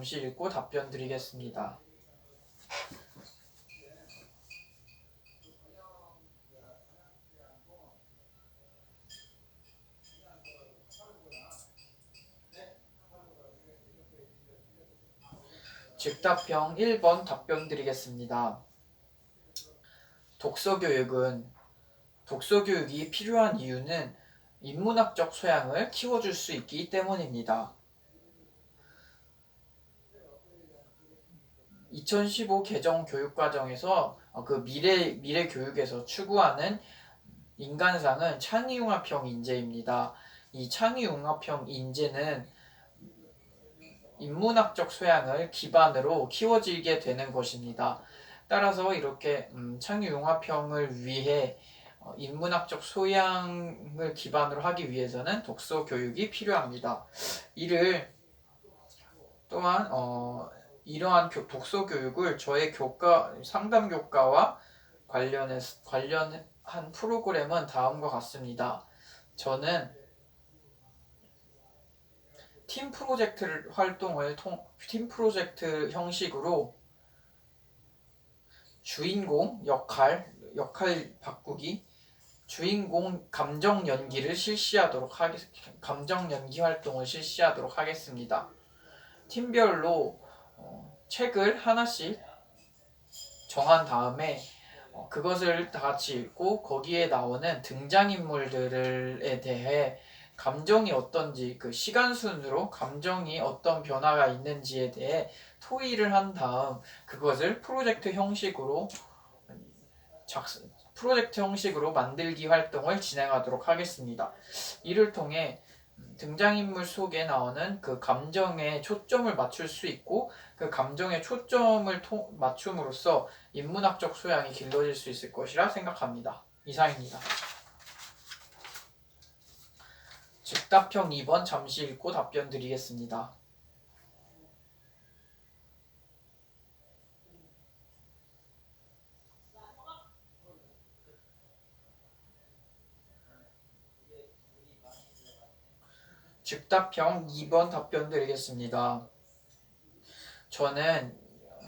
잠시 읽고 답변 드리겠습니다. 즉답형 1번 답변 드리겠습니다. 독서교육이 필요한 이유는 인문학적 소양을 키워줄 수 있기 때문입니다. 2015 개정 교육과정에서 그 미래 교육에서 추구하는 인간상은 창의융합형 인재입니다. 이 창의융합형 인재는 인문학적 소양을 기반으로 키워지게 되는 것입니다. 따라서 이렇게 창의융합형을 위해 인문학적 소양을 기반으로 하기 위해서는 독서 교육이 필요합니다. 이를 또한 이러한 독서 교육을 저의 상담 교과와 관련한 프로그램은 다음과 같습니다. 저는 팀 프로젝트 형식으로 주인공 역할 바꾸기, 주인공 감정 연기 활동을 실시하도록 하겠습니다. 팀별로 책을 하나씩 정한 다음에 그것을 다 같이 읽고 거기에 나오는 등장인물들에 대해 감정이 어떤지, 그 시간 순으로 감정이 어떤 변화가 있는지에 대해 토의를 한 다음 그것을 프로젝트 형식으로 만들기 활동을 진행하도록 하겠습니다. 이를 통해 등장인물 속에 나오는 그 감정에 초점을 맞출 수 있고 그 감정에 초점을 맞춤으로써 인문학적 소양이 길러질 수 있을 것이라 생각합니다. 이상입니다. 즉답형 2번 잠시 읽고 답변 드리겠습니다. 즉답형 2번 답변 드리겠습니다. 저는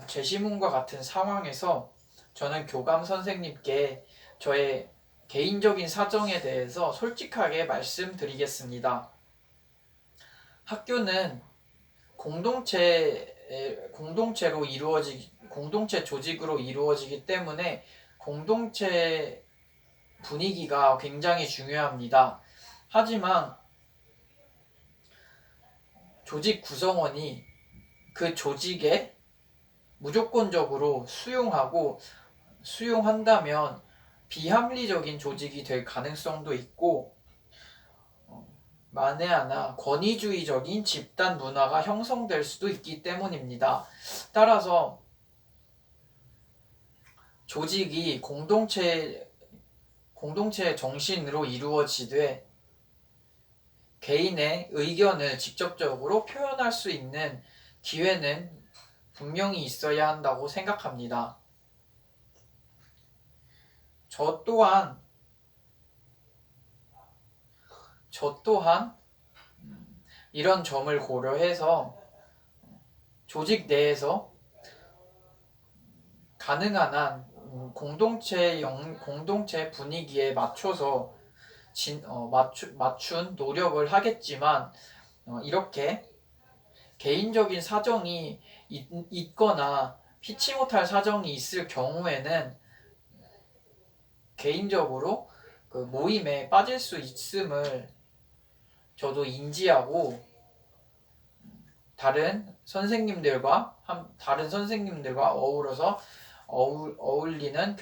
제시문과 같은 상황에서 저는 교감 선생님께 저의 개인적인 사정에 대해서 솔직하게 말씀드리겠습니다. 학교는 공동체 조직으로 이루어지기 때문에 공동체 분위기가 굉장히 중요합니다. 하지만 조직 구성원이 그 조직에 무조건적으로 수용한다면 비합리적인 조직이 될 가능성도 있고 만에 하나 권위주의적인 집단 문화가 형성될 수도 있기 때문입니다. 따라서 조직이 공동체 정신으로 이루어지되 개인의 의견을 직접적으로 표현할 수 있는 기회는 분명히 있어야 한다고 생각합니다. 저 또한 이런 점을 고려해서 조직 내에서 가능한 한 공동체 분위기에 맞춰서 맞춘 노력을 하겠지만 이렇게 개인적인 사정이 있거나 피치 못할 사정이 있을 경우에는 개인적으로 그 모임에 빠질 수 있음을 저도 인지하고 다른 선생님들과 어우러서 어울리는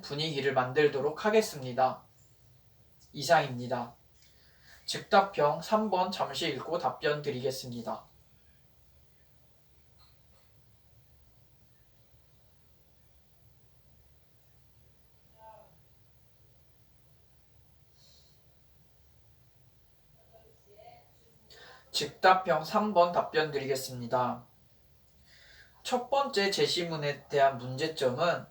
분위기를 만들도록 하겠습니다. 이상입니다. 즉답형 3번 잠시 읽고 답변 드리겠습니다. 즉답형 3번 답변 드리겠습니다. 첫 번째 제시문에 대한 문제점은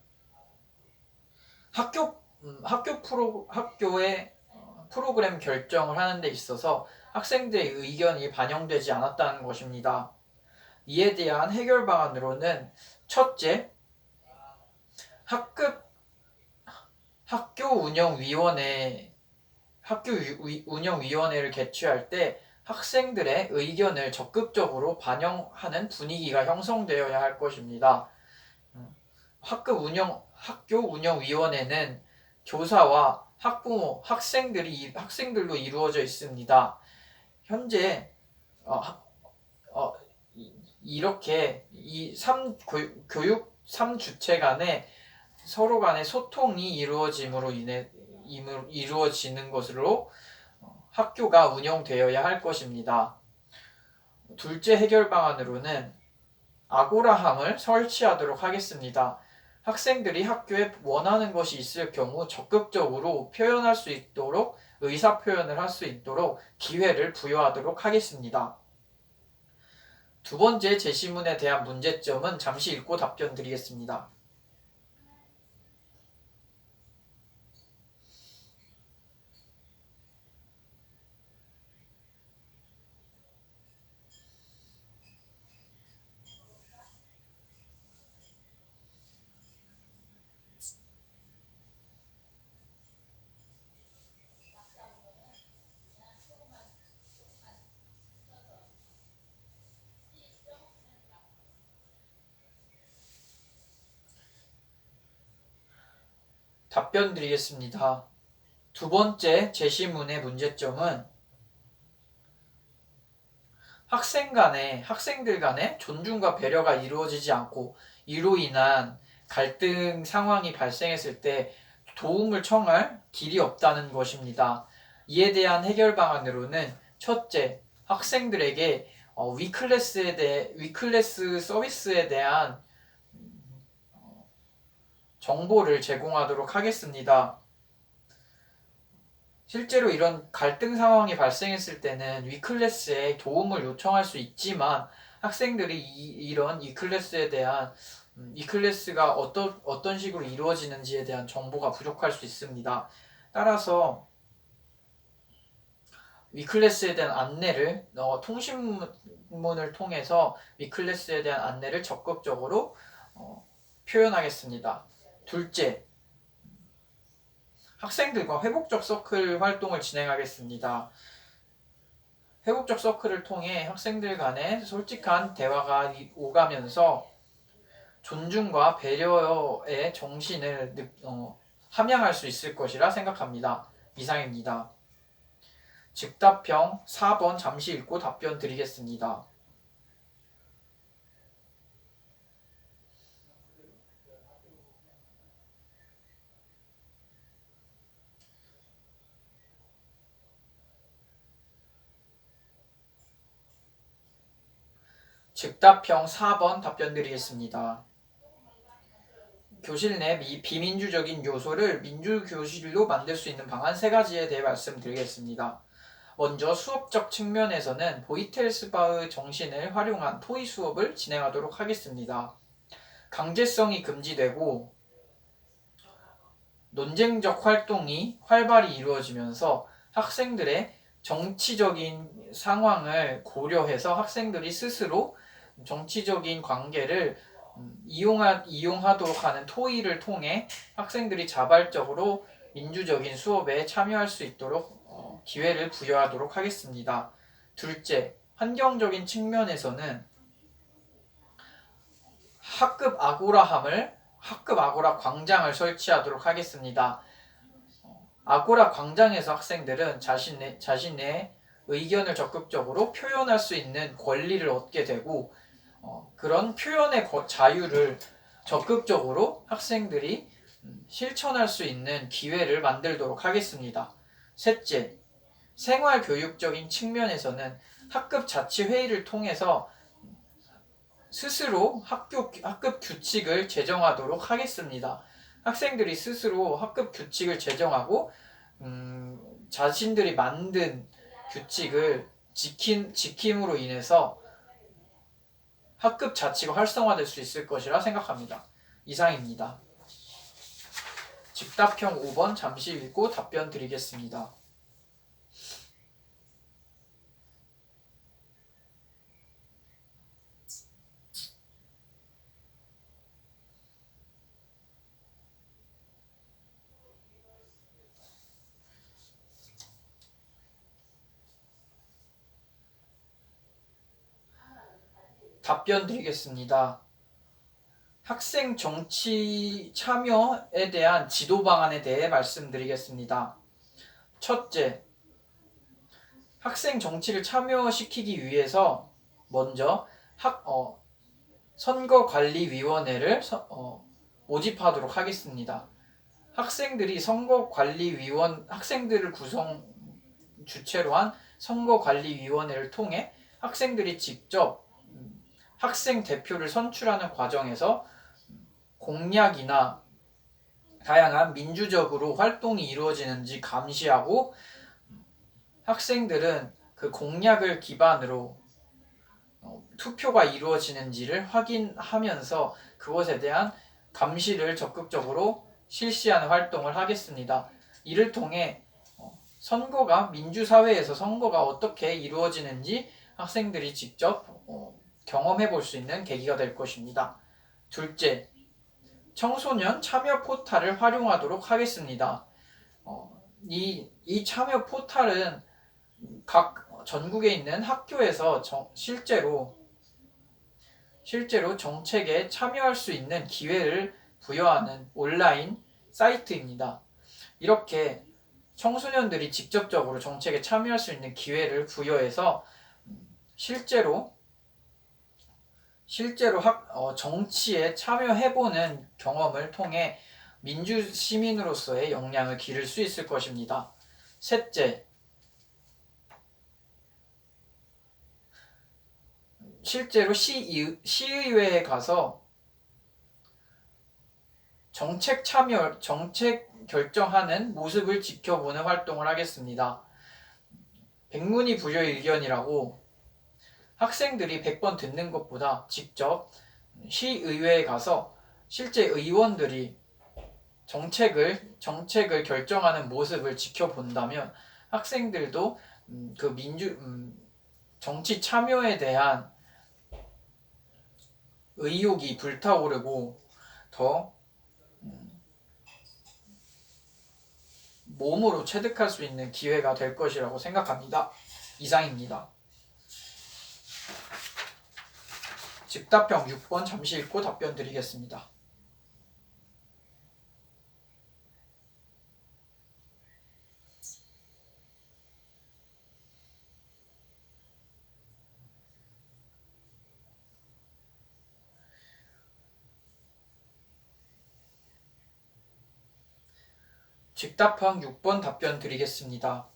학교의 프로그램 결정을 하는 데 있어서 학생들의 의견이 반영되지 않았다는 것입니다. 이에 대한 해결 방안으로는 첫째, 학교 운영위원회를 개최할 때 학생들의 의견을 적극적으로 반영하는 분위기가 형성되어야 할 것입니다. 학교운영위원회는 교사와 학부모, 학생들로 이루어져 있습니다. 현재 이렇게 교육 3주체 간에 서로 간의 소통이 이루어지는 것으로 학교가 운영되어야 할 것입니다. 둘째 해결 방안으로는 아고라함을 설치하도록 하겠습니다. 학생들이 학교에 원하는 것이 있을 경우 적극적으로 표현할 수 있도록, 의사표현을 할 수 있도록 기회를 부여하도록 하겠습니다. 두 번째 제시문에 대한 문제점은 잠시 읽고 답변 드리겠습니다. 답변 드리겠습니다. 두 번째 제시문의 문제점은 학생들 간의 존중과 배려가 이루어지지 않고 이로 인한 갈등 상황이 발생했을 때 도움을 청할 길이 없다는 것입니다. 이에 대한 해결 방안으로는 첫째, 학생들에게 위클래스 서비스에 대한 정보를 제공하도록 하겠습니다. 실제로 이런 갈등 상황이 발생했을 때는 위클래스에 도움을 요청할 수 있지만 학생들이 이런 위클래스가 어떤 식으로 이루어지는지에 대한 정보가 부족할 수 있습니다. 따라서 위클래스에 대한 안내를 통신문을 통해서 위클래스에 대한 안내를 적극적으로 표현하겠습니다. 둘째, 학생들과 회복적 서클 활동을 진행하겠습니다. 회복적 서클을 통해 학생들 간에 솔직한 대화가 오가면서 존중과 배려의 정신을 함양할 수 있을 것이라 생각합니다. 이상입니다. 즉답형 4번 잠시 읽고 답변 드리겠습니다. 즉답형 4번 답변 드리겠습니다. 교실 내 비민주적인 요소를 민주교실로 만들 수 있는 방안 3가지에 대해 말씀드리겠습니다. 먼저 수업적 측면에서는 보이텔스바흐 정신을 활용한 토의 수업을 진행하도록 하겠습니다. 강제성이 금지되고 논쟁적 활동이 활발히 이루어지면서 학생들의 정치적인 상황을 고려해서 학생들이 스스로 정치적인 관계를 이용하도록 하는 토의를 통해 학생들이 자발적으로 민주적인 수업에 참여할 수 있도록 기회를 부여하도록 하겠습니다. 둘째, 환경적인 측면에서는 학급 아고라 광장을 설치하도록 하겠습니다. 아고라 광장에서 학생들은 자신의 의견을 적극적으로 표현할 수 있는 권리를 얻게 되고 그런 표현의 자유를 적극적으로 학생들이 실천할 수 있는 기회를 만들도록 하겠습니다. 셋째, 생활교육적인 측면에서는 학급 자치회의를 통해서 스스로 학급 규칙을 제정하도록 하겠습니다. 학생들이 스스로 학급 규칙을 제정하고 자신들이 만든 규칙을 지킴으로 인해서 학급 자치가 활성화될 수 있을 것이라 생각합니다. 이상입니다. 즉답형 5번 잠시 읽고 답변 드리겠습니다. 답변 드리겠습니다. 학생 정치 참여에 대한 지도 방안에 대해 말씀드리겠습니다. 첫째, 학생 정치를 참여시키기 위해서 먼저 선거관리위원회를 모집하도록 하겠습니다. 학생들을 주체로 한 선거관리위원회를 통해 학생들이 직접 학생 대표를 선출하는 과정에서 공약이나 다양한 민주적으로 활동이 이루어지는지 감시하고, 학생들은 그 공약을 기반으로 투표가 이루어지는지를 확인하면서 그것에 대한 감시를 적극적으로 실시하는 활동을 하겠습니다. 이를 통해 민주사회에서 선거가 어떻게 이루어지는지 학생들이 직접 경험해 볼 수 있는 계기가 될 것입니다. 둘째, 청소년 참여 포탈을 활용하도록 하겠습니다. 이 참여 포탈은 각 전국에 있는 학교에서 실제로 정책에 참여할 수 있는 기회를 부여하는 온라인 사이트입니다. 이렇게 청소년들이 직접적으로 정책에 참여할 수 있는 기회를 부여해서 실제로 정치에 참여해보는 경험을 통해 민주시민으로서의 역량을 기를 수 있을 것입니다. 셋째, 실제로 시의회에 가서 정책 결정하는 모습을 지켜보는 활동을 하겠습니다. 백문이 불여일견이라고 학생들이 100번 듣는 것보다 직접 시의회에 가서 실제 의원들이 정책을 결정하는 모습을 지켜본다면 학생들도 정치 참여에 대한 의욕이 불타오르고 더 몸으로 체득할 수 있는 기회가 될 것이라고 생각합니다. 이상입니다. 즉답형 6번 잠시 읽고 답변 드리겠습니다. 즉답형 6번 답변 드리겠습니다.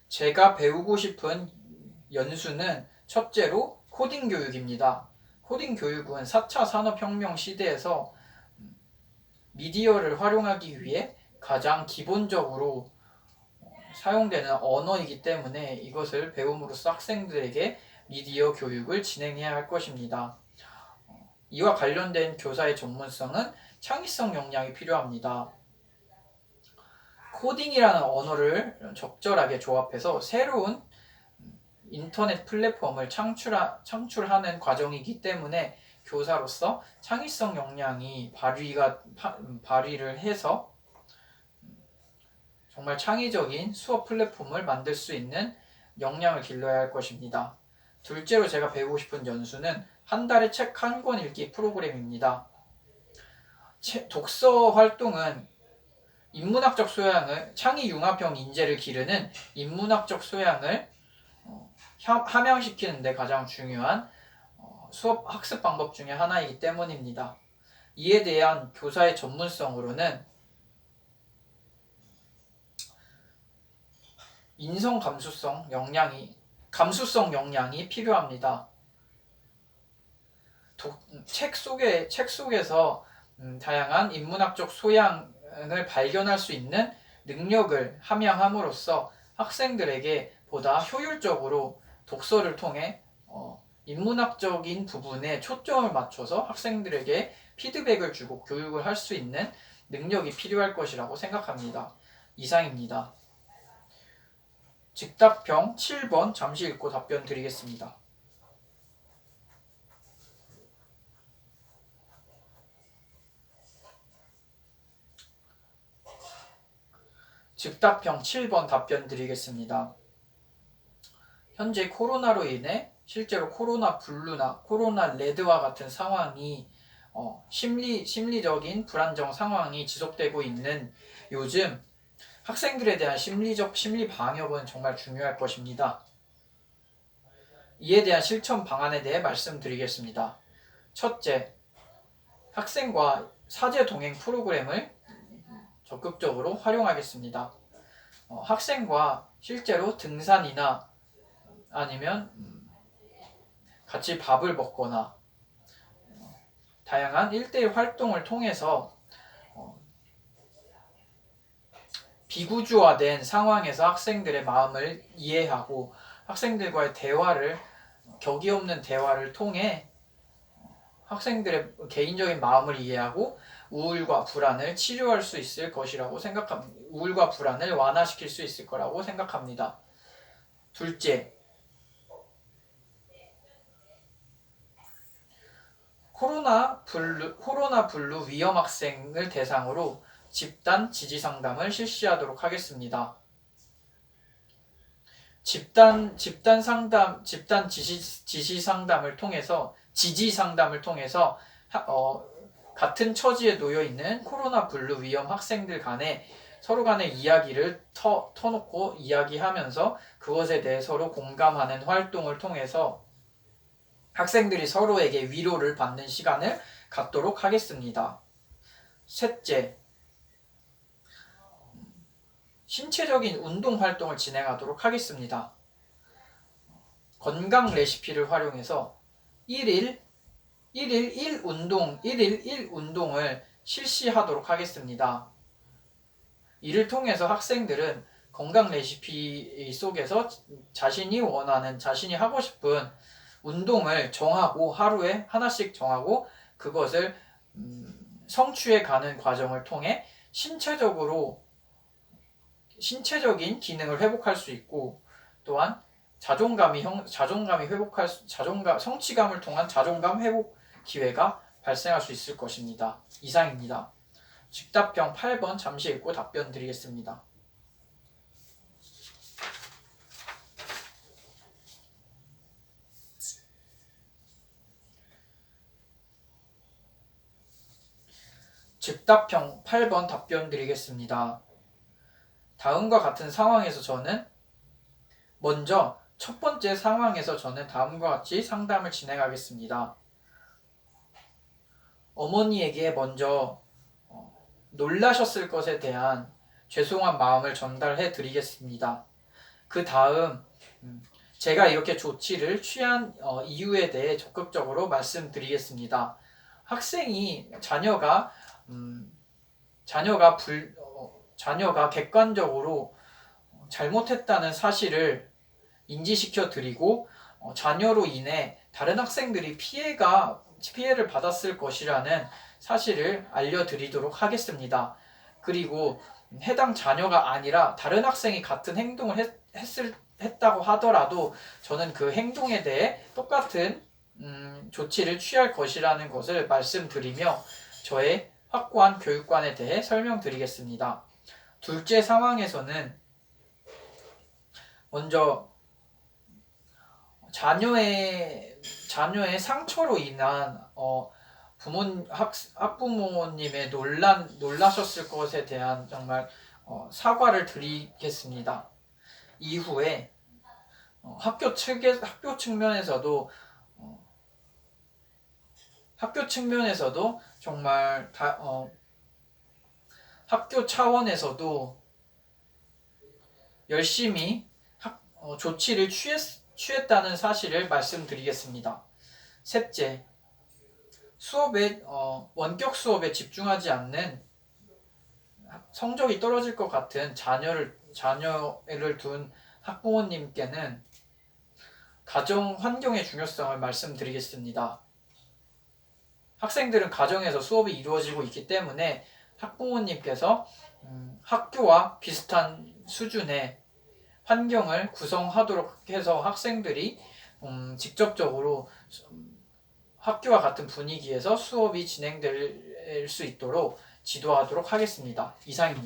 제가 배우고 싶은 연수는 첫째로 코딩 교육입니다. 코딩 교육은 4차 산업혁명 시대에서 미디어를 활용하기 위해 가장 기본적으로 사용되는 언어이기 때문에 이것을 배움으로써 학생들에게 미디어 교육을 진행해야 할 것입니다. 이와 관련된 교사의 전문성은 창의성 역량이 필요합니다. 코딩이라는 언어를 적절하게 조합해서 새로운 인터넷 플랫폼을 창출하는 과정이기 때문에 교사로서 창의성 역량이 발휘를 해서 정말 창의적인 수업 플랫폼을 만들 수 있는 역량을 길러야 할 것입니다. 둘째로 제가 배우고 싶은 연수는 한 달에 책 한 권 읽기 프로그램입니다. 독서 활동은 인문학적 소양을 창의융합형 인재를 기르는 인문학적 소양을 함양시키는 데 가장 중요한 수업 학습 방법 중에 하나이기 때문입니다. 이에 대한 교사의 전문성으로는 인성 감수성 역량이 필요합니다. 책 속에서 다양한 인문학적 소양을 발견할 수 있는 능력을 함양함으로써 학생들에게 보다 효율적으로 독서를 통해 인문학적인 부분에 초점을 맞춰서 학생들에게 피드백을 주고 교육을 할 수 있는 능력이 필요할 것이라고 생각합니다. 이상입니다. 즉답형 7번 잠시 읽고 답변 드리겠습니다. 즉답형 7번 답변 드리겠습니다. 현재 코로나로 인해 실제로 코로나 블루나 코로나 레드와 같은 상황이 심리적인 불안정 상황이 지속되고 있는 요즘 학생들에 대한 심리 방역은 정말 중요할 것입니다. 이에 대한 실천 방안에 대해 말씀드리겠습니다. 첫째, 학생과 사제 동행 프로그램을 적극적으로 활용하겠습니다. 학생과 실제로 등산이나 아니면 같이 밥을 먹거나 다양한 1대1 활동을 통해서 비구조화된 상황에서 학생들의 마음을 이해하고 학생들과의 격이 없는 대화를 통해 학생들의 개인적인 마음을 이해하고 우울과 불안을 치료할 수 있을 것이라고 생각합니다. 우울과 불안을 완화시킬 수 있을 거라고 생각합니다. 둘째, 코로나 블루 위험 학생을 대상으로 집단 지지 상담을 실시하도록 하겠습니다. 집단 지지 상담을 통해서 같은 처지에 놓여 있는 코로나 블루 위험 학생들 간에 서로 간의 이야기를 터놓고 이야기하면서 그것에 대해 서로 공감하는 활동을 통해서 학생들이 서로에게 위로를 받는 시간을 갖도록 하겠습니다. 셋째, 신체적인 운동 활동을 진행하도록 하겠습니다. 건강 레시피를 활용해서 1일 1 운동을 실시하도록 하겠습니다. 이를 통해서 학생들은 건강 레시피 속에서 자신이 하고 싶은 운동을 정하고 하루에 하나씩 정하고 그것을 성취해 가는 과정을 통해 신체적인 기능을 회복할 수 있고 또한 성취감을 통한 자존감 회복 기회가 발생할 수 있을 것입니다. 이상입니다. 즉답형 8번 잠시 읽고 답변 드리겠습니다. 즉답형 8번 답변 드리겠습니다. 다음과 같은 상황에서 먼저 첫 번째 상황에서 저는 다음과 같이 상담을 진행하겠습니다. 어머니에게 먼저 놀라셨을 것에 대한 죄송한 마음을 전달해 드리겠습니다. 그 다음 제가 이렇게 조치를 취한 이유에 대해 적극적으로 말씀드리겠습니다. 자녀가 객관적으로 잘못했다는 사실을 인지시켜 드리고 자녀로 인해 다른 학생들이 피해를 받았을 것이라는 사실을 알려드리도록 하겠습니다. 그리고 해당 자녀가 아니라 다른 학생이 같은 행동을 했다고 하더라도 저는 그 행동에 대해 똑같은 조치를 취할 것이라는 것을 말씀드리며 저의 확고한 교육관에 대해 설명드리겠습니다. 둘째 상황에서는 먼저 자녀의 상처로 인한 학부모님의 놀라셨을 것에 대한 정말 사과를 드리겠습니다. 이후에 학교 측면에서도 정말 학교 차원에서도 열심히 조치를 취했다는 사실을 말씀드리겠습니다. 셋째, 원격 수업에 집중하지 않는 성적이 떨어질 것 같은 자녀를 둔 학부모님께는 가정 환경의 중요성을 말씀드리겠습니다. 학생들은 가정에서 수업이 이루어지고 있기 때문에 학부모님께서 학교와 비슷한 수준의 환경을 구성하도록 해서 학생들이 직접적으로 학교와 같은 분위기에서 수업이 진행될 수 있도록 지도하도록 하겠습니다. 이상입니다.